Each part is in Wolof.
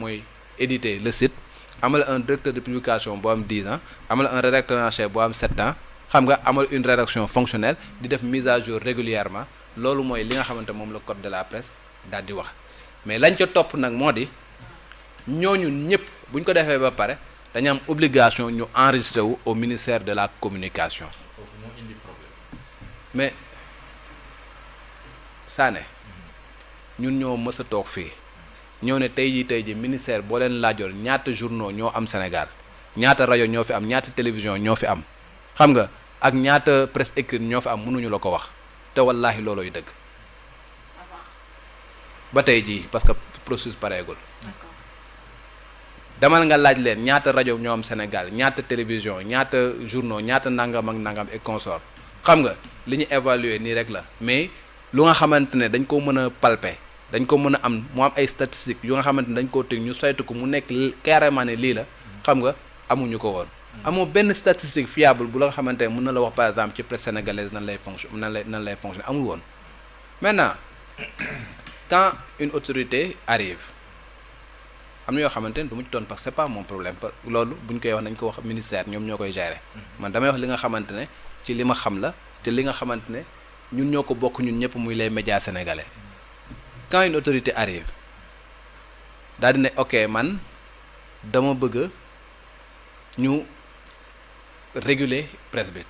mooy éditer le site amal un directeur de publication boo am 10 ans amal un rédacteur en chef boo am 7 ans xam nga amal une rédaction fonctionnelle di def mise à jour régulièrement loolu mooy li nga xamante moom la code de la presse daal di wax mais lañ ca topp nag moo di ñooñu ñëpp bu ñu ko defee ba pare dañu am obligation ñu enregistré wu au ministère de la communication. foofu moo indi problème. mais Sané ñun ñoo mës a toog fii ñëw ne tey jii ministère boo leen laajoon ñaata journaux ñoo am Sénégal ñaata rajo ñoo fi am ñaata télévision ñoo fi am xam nga ak ñaata presse écrite ñoo fi am mënuñu la ko wax te wallaahi loolooy dëgg ba tey jii parce que processus pareegul. demal nga laaj leen ñaata rajo ñoo am Sénégal ñaata télévision ñaata journaux ñaata nangam ak nangam et consort xam nga li ñu évaluer nii rek la mais lu nga xamante ne dañ ko mën a palper dañ ko mën a am mu am ay statistiques yu nga xamante ne dañ koo teg ñu saytu ko mu nekk carrément ne lii la xam nga amuñu ko woon. amoo benn statistique fiable bu la nga xamante ne mën na la wax par exemple ci presse sénégalaise nan lay fonctionner amul woon maintenant quand une autorité arrive. am na yoo xamante ne du mu ci doon parce que c'est pas mon problème loolu bu ñu koy wax nañ ko wax ministère ñoom ñoo koy gérer man damay wax li nga xamante ne ci li ma xam la te li nga xamante ne ñun ñoo ko bokk ñun ñëpp muy les médias sénégalais quand une autorité arrive daal di ne ok man dama bëgg ñu réguler presse bi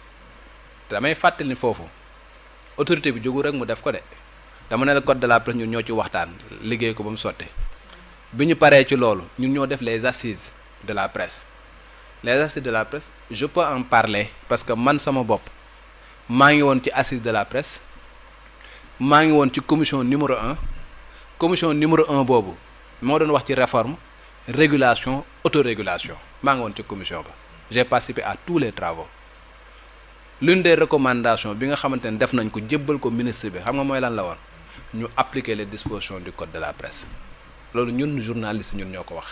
damay fàttali ni foofu autorité bi jógu rek mu def ko de dama ne la code de la presse ñun ñoo ci waxtaan liggéey ko ba mu sotti. bi ñu paree ci loolu ñun ñoo def les assises de la presse les assises de la presse je peux en parler parce que man sama bopp maa ngi woon ci assises de la presse maa ngi woon ci commission numéro 1 boobu moo doon wax ci réforme régulation autorégulation maa ngi woon ci commission ba j'ai participé à tous les travaux l'une des recommandations bi nga xamante ne def nañ ko jébbal ko ministre bi xam nga mooy lan la woon ñu appliquer les dispositions du code de la presse loolu ñun journaliste ñun ñoo ko wax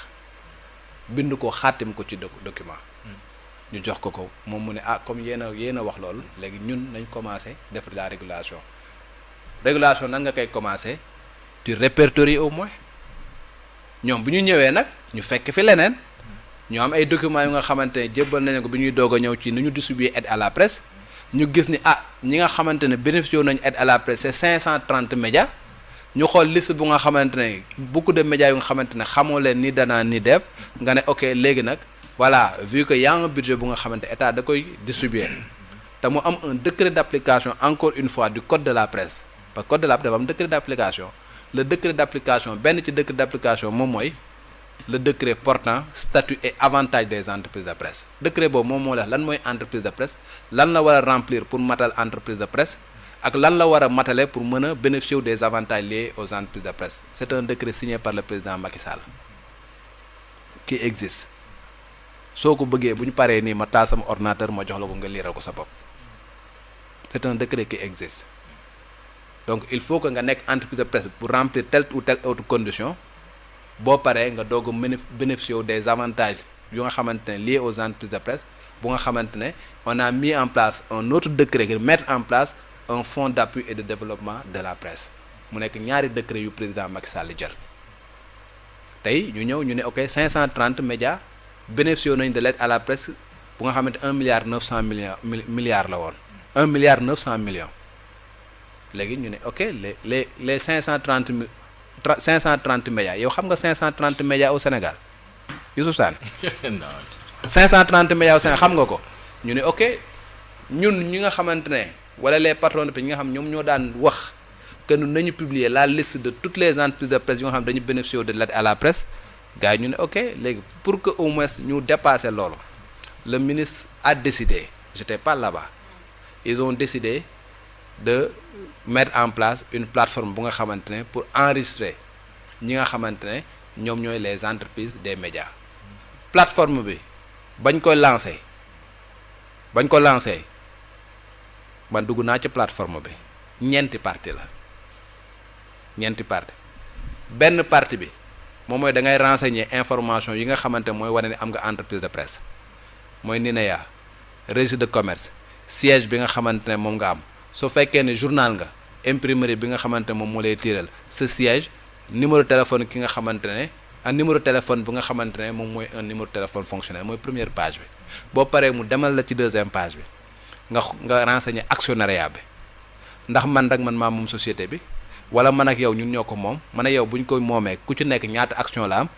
bind ko xaatim ko ci document ñu jox ko moom mu ne comme yéen a wax loolu léegi ñun nañ commencé def la régulation nan nga koy commencé tu répertorier au moins ñoom bu ñu ñëwee nag ñu fekk fi leneen ñu am ay documents yu nga xamante ne jébbal nañu ko bi ñuy doog a ñëw ci ni ñu distribuer aide à la presse ñu gis ni ñi nga xamante ne bénéficié nañu aide à la presse c'est 530 médias ñu xool liste bu nga xamante ne beaucoup de médias yu nga xamante ne xamoo leen ni danaa ni def nga ne ok léegi nag voilà vu que y a un budget bu nga xamante état da koy distribuer te mu am un décret d'application encore une fois du code de la presse parce que code de la presse dafa am décret d'application le décret d'application benn ci décret d'application moom mooy le décret portant statut et avantages des entreprises de presse décret boobu moom moo la lan mooy entreprise de presse lan la war a remplir pour matal entreprise de presse ak lan la war a matale pour mën a bénéficier des avantages liés aux entreprises de presse c'est un décret signé par le président Macky Sall qui existe soo ko bëggee bu ñu paree nii ma taal sama ordinateur ma jox la ko nga liiral ko sa bopp c'est un décret qui existe donc il faut que nga nekk entreprise de presse pour remplir telle ou telle autre condition boo paree nga doog a bénéficier des avantages yu nga xamante ne liés aux entreprises de presse bu nga xamante ne on a mis en place un autre décret qui mettre en place un fonds d'appui et de développement de la presse mu nekk ñaari décret yu président Macky Sall jël tey ñu ñëw ñu ne ok 530 médias bénéficié nañ de l'aide à la presse bu nga xamante 1,9 milliard la woon 1,9 milliard léegi ñu ne ok les 530 médias yow xam nga 530 médias au Sénégal Youssouf Sané 530 médias au Sénégal xam nga ko ñu ne ok ñun ñi nga xamante ne wala les patrons de presse ñi nga xam ñoom ñoo daan wax que nous nañu publier la liste de toutes les entreprises de presse yi nga xam dañu bénéficier de l'aide à la presse gars yi ñu ne ok léegi pour que au moins ñu dépasser loolu le ministre a décidé j'étais pas là-bas ils ont décidé de mettre en place une plateforme bu nga xamante ne pour enregistrer ñi nga xamante ne ñoom ñooy les entreprises des médias plateforme bi bañ ko lancé man dugg naa ci plateforme bi ñeenti partie benn partie bi moom mooy da ngay renseigner information yi nga xamante mooy wane ne am nga entreprise de presse mooy NINEA registre de commerce siège bi nga xamante ne moom nga am su fekkee ne journal nga imprimerie bi nga xamante ne moom moo lay tiiral sa siège numéro téléphone ki nga xamante ne un numéro de téléphone bu nga xamante ne moom mooy un numéro de téléphone fonctionnel mooy première page bi boo paree mu demal la ci deuxième page bi nga renseigner actionnariat bi ndax man rek man maa moom société bi wala man ak yow ñun ñoo ko moom man ak yow bu ñu ko moomee ku ci nekk ñaata action la am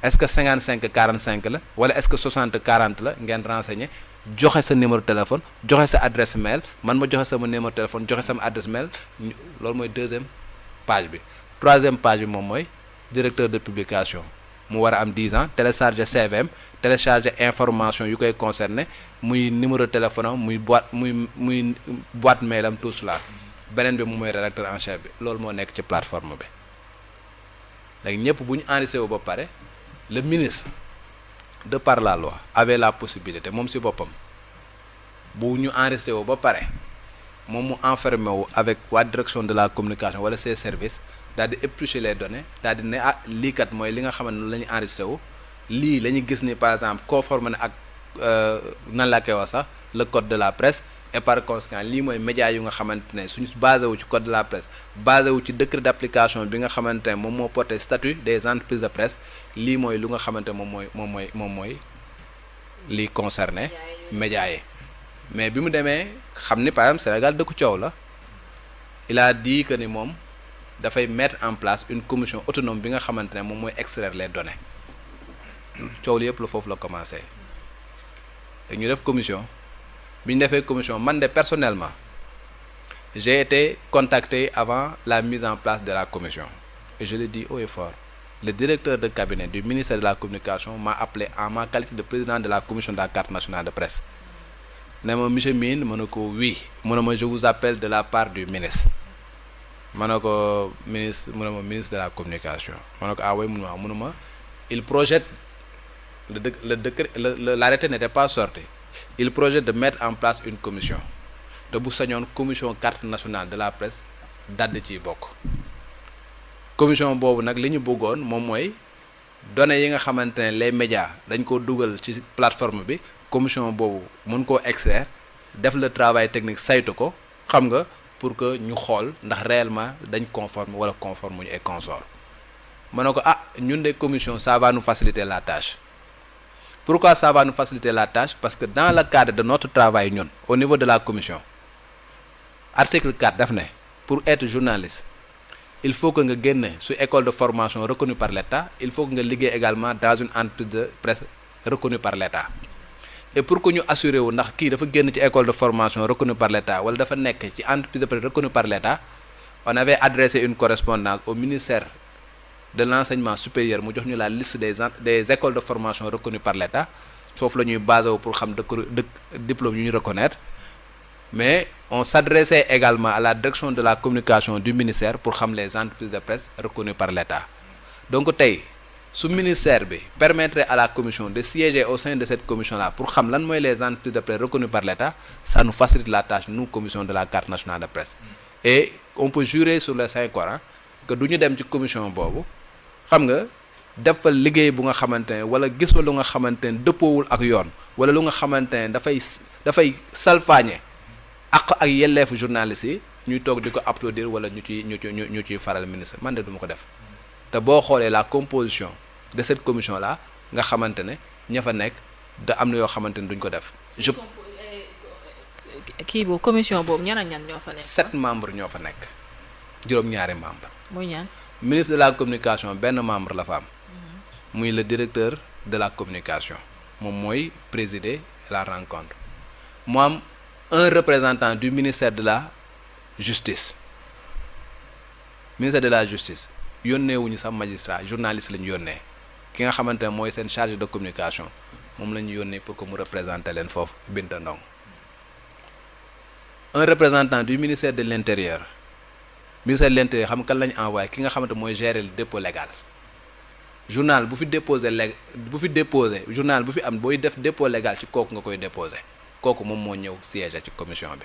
est-ce que 55-45 la wala est-ce que 60-40 la ngeen renseigner joxe sa numéro de téléphone joxe sa adresse mail man ma joxe sama numéro de téléphone joxe sama adresse mail loolu mooy deuxième page bi troisième page bi moom mooy directeur de publication mu war a am 10 ans télécharger CVM télécharger information yu koy concerné muy numéro de téléphone am muy boîte mail am tout cela beneen bi moom mooy rédacteur en chef bi loolu moo nekk ci plateforme bi léegi ñëpp bu ñu enregistré wu ba pare le ministre de par la loi avait la possibilité moom si boppam bu ñu enregistré wu ba pare moom mu enfermé wu avec waa direction de la communication wala ses services daal di éplucher les données daal di ne ah lii kat mooy li nga xamante ne la ñu enregistré wu lii la ñu gis ni par exemple conforme na ak nan laa koy wax sax le code de la presse et par conséquent lii mooy média yu nga xamante ne suñu basé wu ci code de la presse basé wu ci décret d'application bi nga xamante ne moom moo porté statut des entreprises de presse lii mooy lu nga xamante ne moom mooy lii concerné média yi mais bi mu demee xam ni par exemple Sénégal dëkku coow la il a dit que ni moom dafay mettre en place une commission autonome bi nga xamante ne moom mooy extraire les données coow li yëpp la foofu la commencé te ñu def commission bi ñu defee commission man de personnellement j'ai été contacté avant la mise en place de la commission et je le dis haut et fort le directeur de cabinet du ministère de la communication m'a appelé en ma qualité de président de la commission de la carte nationale de presse ne ma monsieur Mine ma ne ko oui mu ne ma je vous appelle de la part du ministre ma ne ko ministre mu ne ma ministre de la communication ma ne ko ah oui mu ne ma il projette l'arrêté n'était pas sorti il projette de mettre en place une commission te bu sañoon commission carte nationale de la presse dadd ciy bokk commission boobu nag li ñu bëggoon moom mooy données yi nga xamante ne les médias dañ ko dugal ci plateforme bi commission boobu mën koo extraire def le travail technique saytu ko xam nga pour que ñu xool ndax réellement dañ conforme wala conforme ñu et consort ma ne ko ah ñun de commission ça va nous faciliter la tâche. Pourquoi ça va nous faciliter la tâche? Parce que dans le cadre de notre travail ñun au niveau de la commission article 4 daf ne pour être journaliste il faut que nga génne su école de formation reconnue par l'État il faut que nga liggéey également dans une entreprise de presse reconnue par l'État et pour que ñu assurer wu ndax kii dafa génn ci école de formation reconnue par l'État wala dafa nekk ci entreprise de presse reconnue par l'État on avait adressé une correspondance au ministère de l'enseignement supérieur mu jox ñu la liste des écoles de formation reconnues par l'État foofu la ñuy basé wu pour xam diplôme yu ñu reconnaître mais on s'adressait également à la direction de la communication du ministère pour xam les entreprises de presse reconnues par l'État donc tey su ministère bi permettrait à la commission de siéger au sein de cette commission là pour xam lan mooy les entreprises de presse reconnues par l'État ça nous facilite la tâche nous commission de la carte nationale de presse et on peut jurer sur le Saint-Coran que du ñu dem ci commission boobu xam nga defal liggéey bu nga xamante ne wala gis lu nga xamante ne dëppoowul ak yoon wala lu nga xamante ne dafay salfaañe ak yelleefu journalistes yi ñuy toog di ko applaudir wala ñu ciy faral ministre man de du ma ko def te boo xoolee la composition de cette commission là nga xamante ne ña fa nekk da am na yoo xamante ne duñ ko def. kii boobu commission boobu ñan ak ñan ñoo fa nekk. 7 membres ñoo fa nekk juróom-ñaari membres. muy ñaan. ministre de la communication benn membre la fa am. muy le directeur de la communication moom mooy présider la rencontre mu am un représentant du ministère de la justice yónnee wuñu sax magistrat journaliste la ñu yónnee ki nga xamante ne mooy seen chargé de communication moom la ñu yónnee pour que mu représenter leen foofu Binta Ndong un représentant du ministère de l'intérieur xam kan la ñu envoyé ki nga xamante mooy gérer le dépôt légal journal bu fi déposé journal bu fi am booy def dépôt légal ci kooku nga koy déposé kooku moom moo ñëw siège ci commission bi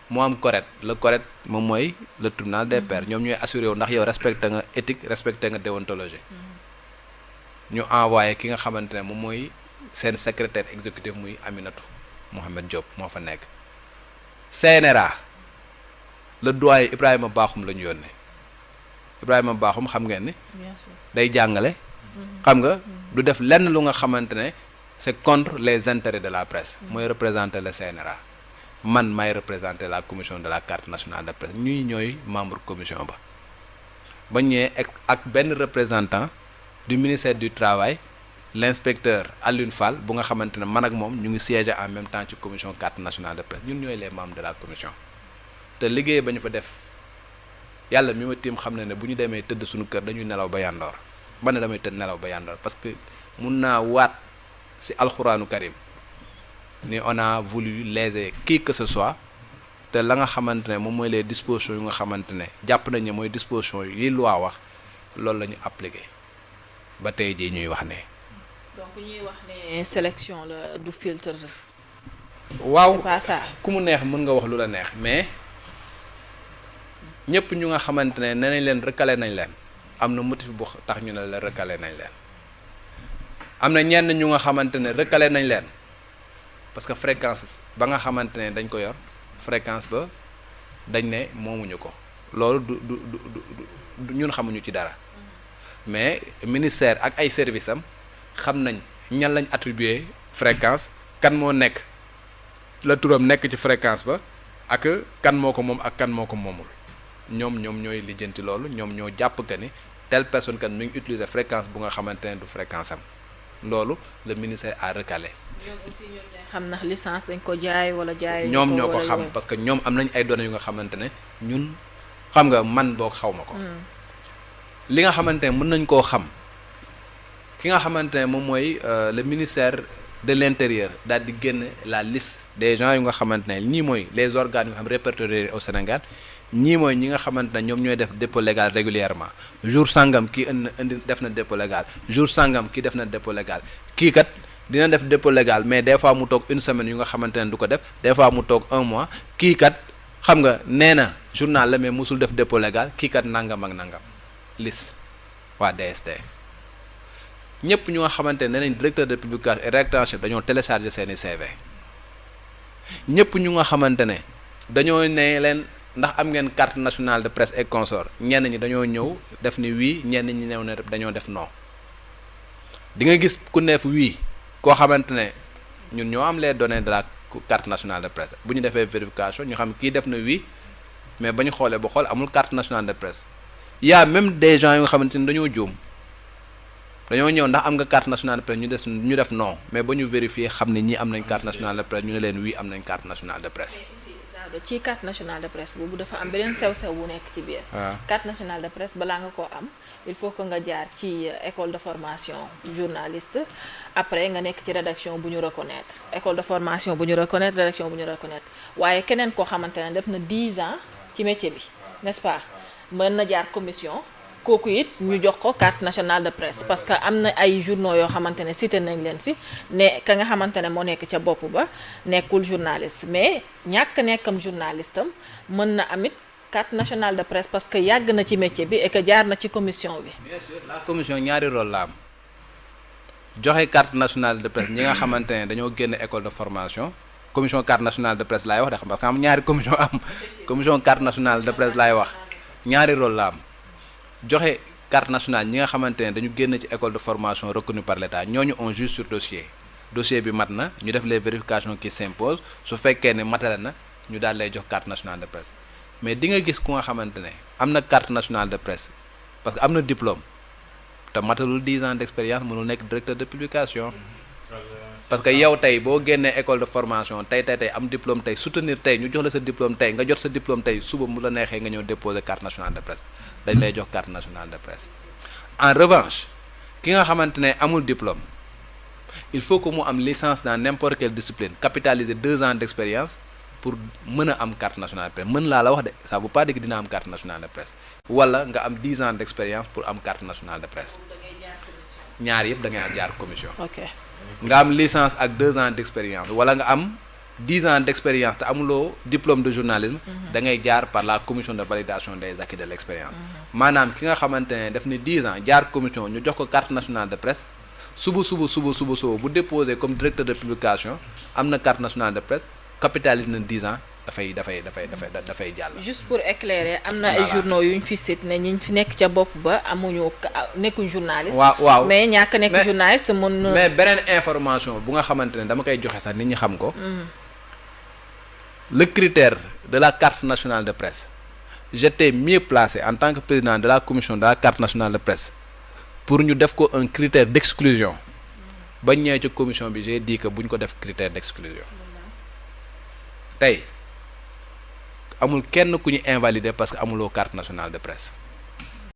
moo am correct le correct moom mooy le tribunal des pairs ñoom ñooy assuré wu ndax yow respecté nga éthique respecté nga déontologie ñu envoyé ki nga xamante ne moom mooy seen secrétaire exécutif muy Aminatou Mohamed Diop moo fa nekk CNRA le doyen Ibrahima Bakhoum la ñu yónnee Ibrahima Bakhoum xam ngeen ni day jàngale xam nga du def lenn lu nga xamante ne c'est contre les intérêts de la presse mooy représenter le CNRA man may représenter la commission de la carte nationale de presse ñooy membre commission ba ñëwee ak benn représentant du ministère du travail l'inspecteur Alioune Fall bu nga xamante ne man ak moom ñu ngi siéger en même temps ci commission carte nationale de presse ñun ñooy les membres de la commission te liggéey ba ñu fa def yàlla mi ma tiim xam ne bu ñu demee tëdd suñu kër dañuy nelaw ba yandoor ba ne damay tëdd nelaw ba yandoor parce que mun naa waat ci alxuraanu karim ni on a voulu léser qui que ce soit te la nga xamante ne moom mooy les dispositions yu nga xamante ne jàpp nañ ne mooy dispositions yi loi wax loolu la ñu appliqué ba tey jii ñuy wax ne. donc ñuy wax ne sélection la du filtre. waaw c'est pas ça. ku mu neex mën nga wax lu la neex mais ñëpp ñu nga xamante ne nee nañ leen recalé nañ leen am na motif bu tax ñu ne la recalé nañ leen am na ñenn ñu nga xamante ne recalé nañ leen parce que fréquence ba nga xamante ne dañ ko yor fréquence ba dañ ne moomuñu ko loolu du ñun xamuñu ci dara mais ministère ak ay services am xam nañ ñan lañ attribuer fréquence kan moo nekk la turam nekk ci fréquence ba ak kan moo ko moom ak kan moo ko moomul ñoom ñooy lijjanti loolu ñoom ñoo jàpp que ni telle personne kan mi ngi utiliser fréquence bu nga xamante ne du fréquence am loolu le ministère a recalé. ñoom aussi ñoom ñooy xam ndax licence dañ ko jaay wala jaay. ñoom ñoo ko xam parce que ñoom am nañ ay données yu nga xamante ne ñun xam nga man boog xaw ma ko. li nga xamante ne mën nañ koo xam ki nga xamante ne moom mooy le ministère de l'intérieur daal di génn la liste des gens yu nga xamante ne ñii mooy les organes yu nga xam répertoriés au Sénégal ñii mooy ñi nga xamante ne ñoom ñooy def dépôt légal régulièrement jour sangam kii indi def na dépôt légal jour sangam kii def na dépôt légal kii kat dina def dépôt légal mais des fois mu toog une semaine yu nga xamante ne du ko def des fois mu toog un mois kii kat xam nga nee na journal la mais musul def dépôt légal kii kat nangam ak nangam liste waa DST ñëpp ñu nga xamante ne nañ directeur de publication et rédacteur en chef dañoo télécharger seeni CV ñëpp ñu nga xamante ne dañoo ne leen ndax am ngeen carte nationale de presse et consort ñenn ñi dañoo ñëw def ni oui ñenn ñi new ne dañoo def non di nga gis ku neef oui koo xamante ne ñun ñoo am les données de la carte nationale de presse bu ñu defee vérification ñu xam kii def na oui mais ba ñu xoolee ba xool amul carte nationale de presse y a même des gens yu nga xamante ni dañoo juum dañoo ñëw ndax am nga carte nationale de presse ñu def non mais ba ñu vérifier xam ne ñii am nañ carte nationale de presse ñu ne leen oui am nañ carte nationale de presse. ci carte nationale de presse boobu dafa am beneen sew-sew bu nekk ci biir. carte nationale de presse balaa nga koo am il faut que nga jaar ci école de formation journaliste après nga nekk ci rédaction bu ñu reconnaître école de formation bu ñu reconnaître rédaction bu ñu reconnaître waaye keneen koo xamante ne def na 10 ans ci métier bi n'est-ce pas mën na jaar commission kooku it ñu jox ko carte nationale de presse parce que am na ay journaux yoo xamante ne cité nañ leen fi ne ka nga xamante ne moo nekk ca bopp ba nekkul journaliste mais ñàkk nekkam journaliste am mën na amit carte nationale de presse parce que yàgg na ci métier bi et que jaar na ci commission bi. bien sûr la commission ñaari rôle la am joxe carte nationale de presse ñi nga xamante ne dañoo génn école de formation commission carte nationale de presse laay wax de xam parce que am ñaari commission am commission carte nationale de presse laay wax ñaari rôle la am. joxe carte nationale ñi nga xamante ne dañu génn ci école de formation reconnue par l'État ñooñu on juge sur dossier bi mat na ñu def les vérifications qui s'imposent su fekkee ne matale na ñu daal lay jox carte nationale de presse mais di nga gis ku nga xamante ne am na carte nationale de presse parce que am na diplôme te matalul 10 ans d'expérience mënul nekk directeur de publication parce que yow tey boo génnee école de formation tey am diplôme tey soutenir tey ñu jox la sa diplôme tey nga jot sa diplôme tey suba mu la neexee nga ñëw déposer carte nationale de presse dañ lay jox carte nationale de presse en revanche ki nga xamante ne amul diplôme il faut que mu am licence dans n'importe quelle discipline capitaliser 2 ans d'expérience pour mën a am carte nationale de presse mën laa la wax de ça veut pas dire que dina am carte nationale de presse wala nga am 10 ans d'expérience pour am carte nationale de presse ñaar yëpp da ngay jaar commission. ok nga am licence ak 2 ans d'expérience wala nga am 10 ans d'expérience te amuloo diplôme de journalisme da ngay jaar par la commission de validation des acquis de l'expérience maanaam ki nga xamante ne def ni 10 ans jaar commission ñu jox ko carte nationale de presse suba bu déposé comme directeur de publication am na carte nationale de presse capitalise na 10 ans dafay jàll. juste pour éclairer am na ay journaux yu ñu fi cite ne ñi fi nekk ca bopp ba amuñu nekkuñ journaliste. waaw mais ñàkk nekk journaliste mën. mais beneen information bu nga xamante ne dama koy joxe sax nit ñi xam ko. le critère de la carte nationale de presse j'étais mieux placé en tant que président de la commission de la carte nationale de presse pour ñu def ko un critère d'exclusion bañ ñëwee ci commission bi j'ai dit que buñ ko def critère d'exclusion tey amul kenn ku ñu invalider parce que amuloo carte nationale de presse